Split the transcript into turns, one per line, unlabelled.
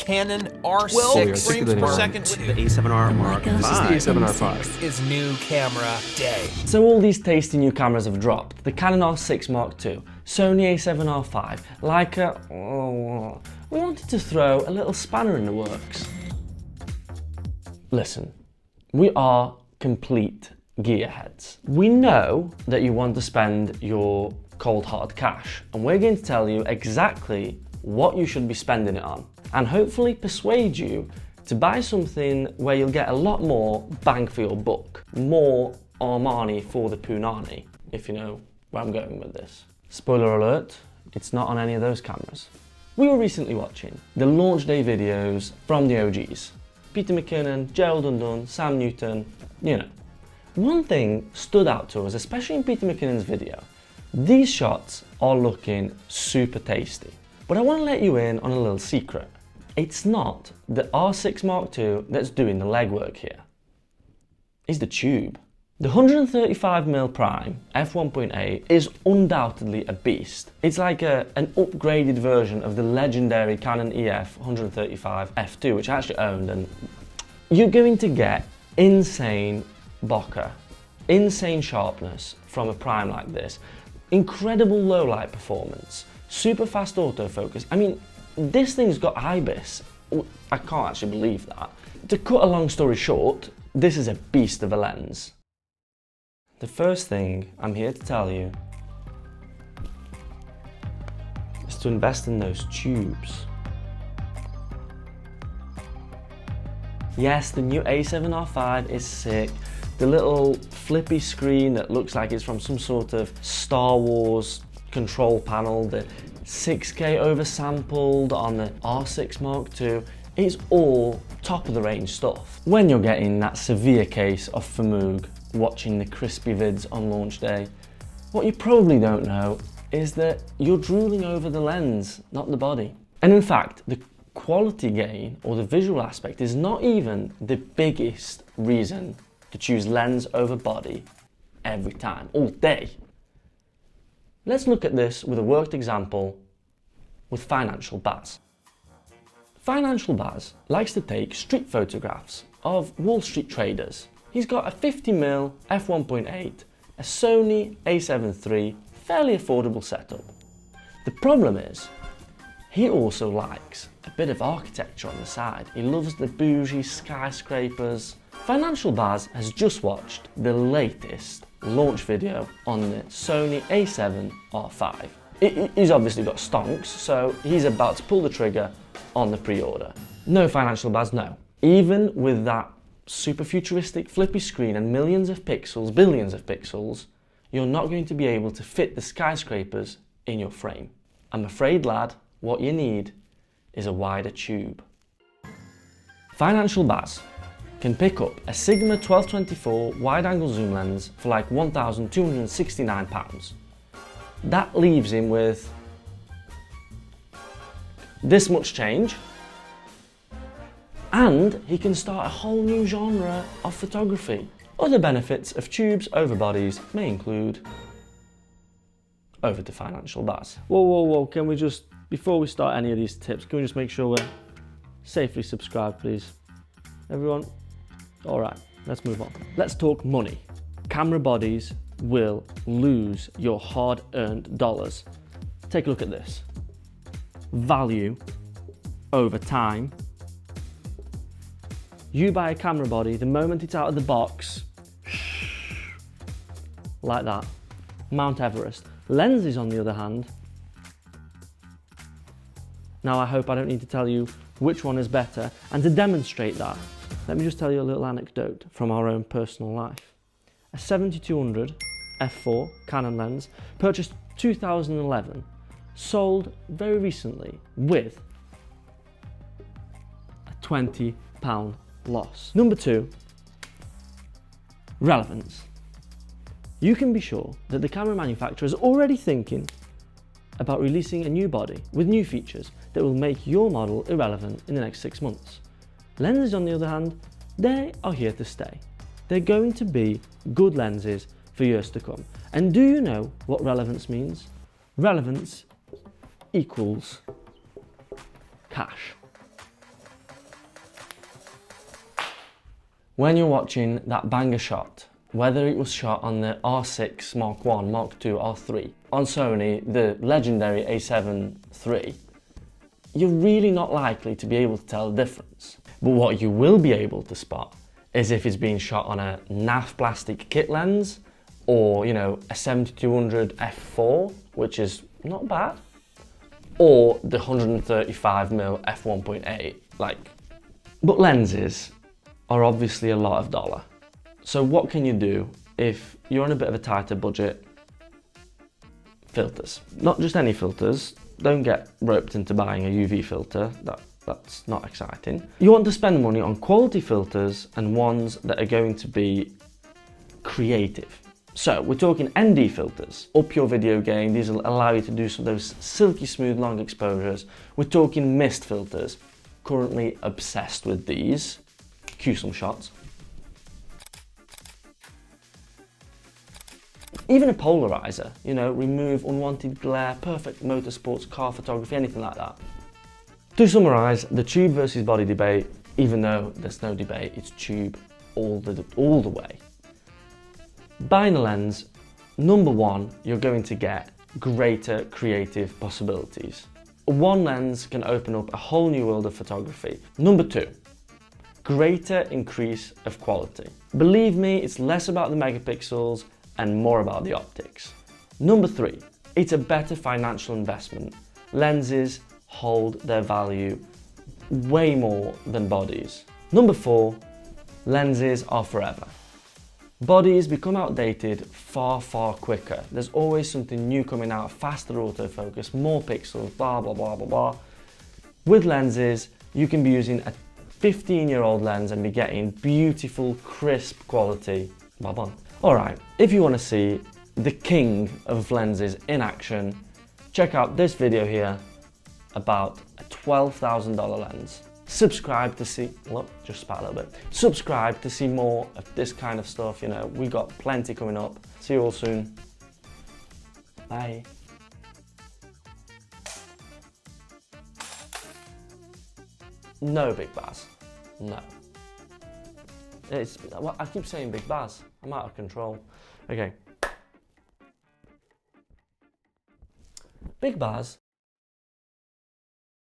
Canon R6 frames per second
The A7R Mark V.
This is the A7 R5.
is new camera day.
So all these tasty new cameras have dropped. The Canon R6 Mark II, Sony A7 R5, Leica... Oh, we wanted to throw a little spanner in the works. Listen, we are complete gearheads. We know that you want to spend your cold hard cash, and we're going to tell you exactly what you should be spending it on, and hopefully persuade you to buy something where you'll get a lot more bang for your buck, more Armani for the Punani, if you know where I'm going with this. Spoiler alert, it's not on any of those cameras. We were recently watching the launch day videos from the OGs. Peter McKinnon, Gerald Undone, Sam Newton, you know. One thing stood out to us, especially in Peter McKinnon's video. These shots are looking super tasty. But I want to let you in on a little secret. It's not the R6 Mark II that's doing the legwork here. It's the tube. The 135mm prime f1.8 is undoubtedly a beast. It's like an upgraded version of the legendary Canon EF 135 f2, which I actually owned, and you're going to get insane bokeh, insane sharpness from a prime like this, incredible low light performance, super fast autofocus. I mean, this thing's got IBIS. I can't actually believe that. To cut a long story short, this is a beast of a lens. The first thing I'm here to tell you is to invest in those tubes. Yes, the new A7 R5 is sick. The little flippy screen that looks like it's from some sort of Star Wars control panel, the 6K oversampled on the R6 Mark II, it's all top of the range stuff. When you're getting that severe case of FMUG watching the crispy vids on launch day, what you probably don't know is that you're drooling over the lens, not the body. And in fact, the quality gain or the visual aspect is not even the biggest reason to choose lens over body every time, all day. Let's look at this with a worked example with Financial Baz. Financial Baz likes to take street photographs of Wall Street traders. He's got a 50mm f1.8, a Sony a7 III, fairly affordable setup. The problem is, he also likes a bit of architecture on the side. He loves the bougie skyscrapers. Financial Baz has just watched the latest launch video on the Sony a7 R5. He's obviously got stonks, so he's about to pull the trigger on the pre-order. No, Financial Baz, no. Even with that super futuristic flippy screen and millions of pixels, billions of pixels, you're not going to be able to fit the skyscrapers in your frame. I'm afraid, lad, what you need is a wider tube. Financial Baz can pick up a Sigma 1224 wide-angle zoom lens for like £1,269. That leaves him with this much change, and he can start a whole new genre of photography. Other benefits of tubes over bodies may include... Over to Financial Baz. Whoa, can we just, before we start any of these tips, can we just make sure we're safely subscribed, please? Everyone? All right, let's move on. Let's talk money. Camera bodies will lose your hard-earned dollars. Take a look at this. Value over time. You buy a camera body, the moment it's out of the box, like that, Mount Everest. Lenses, on the other hand, now I hope I don't need to tell you which one is better, and to demonstrate that, let me just tell you a little anecdote from our own personal life. A 7200 f4 Canon lens, purchased 2011, sold very recently with a £20 loss. Number 2, relevance. You can be sure that the camera manufacturer is already thinking about releasing a new body with new features that will make your model irrelevant in the next 6 months. Lenses, on the other hand, they are here to stay. They're going to be good lenses for years to come. And do you know what relevance means? Relevance equals cash. When you're watching that banger shot, whether it was shot on the R6 Mark I, Mark II, R3, on Sony, the legendary A7 III, you're really not likely to be able to tell the difference. But what you will be able to spot is if it's being shot on a naff plastic kit lens, or, you know, a 7200 f4, which is not bad, or the 135mm f1.8, like. But lenses are obviously a lot of dollar. So what can you do if you're on a bit of a tighter budget? Filters. Not just any filters. Don't get roped into buying a UV filter. That's not exciting. You want to spend money on quality filters and ones that are going to be creative. So we're talking ND filters. Up your video game, these will allow you to do some of those silky smooth long exposures. We're talking mist filters. Currently obsessed with these. Cue some shots. Even a polarizer, you know, remove unwanted glare, perfect motorsports, car photography, anything like that. To summarise, the tube versus body debate, even though there's no debate, it's tube all the way. Buying a lens, number one, you're going to get greater creative possibilities. One lens can open up a whole new world of photography. Number two, greater increase of quality. Believe me, it's less about the megapixels and more about the optics. Number three, it's a better financial investment. Lenses hold their value way more than bodies. Number four, lenses are forever. Bodies become outdated far quicker. There's always something new coming out, faster autofocus, more pixels, blah, blah, blah, blah, blah. With lenses, you can be using a 15-year-old lens and be getting beautiful, crisp quality. Bye-bye. All right, if you want to see the king of lenses in action, check out this video here about a $12,000 lens. Subscribe to see, look, just spat a little bit. Subscribe to see more of this kind of stuff, you know, we got plenty coming up. See you all soon. Bye. No Big Baz, no. Well, I keep saying Big Baz, I'm out of control. Okay. Big Baz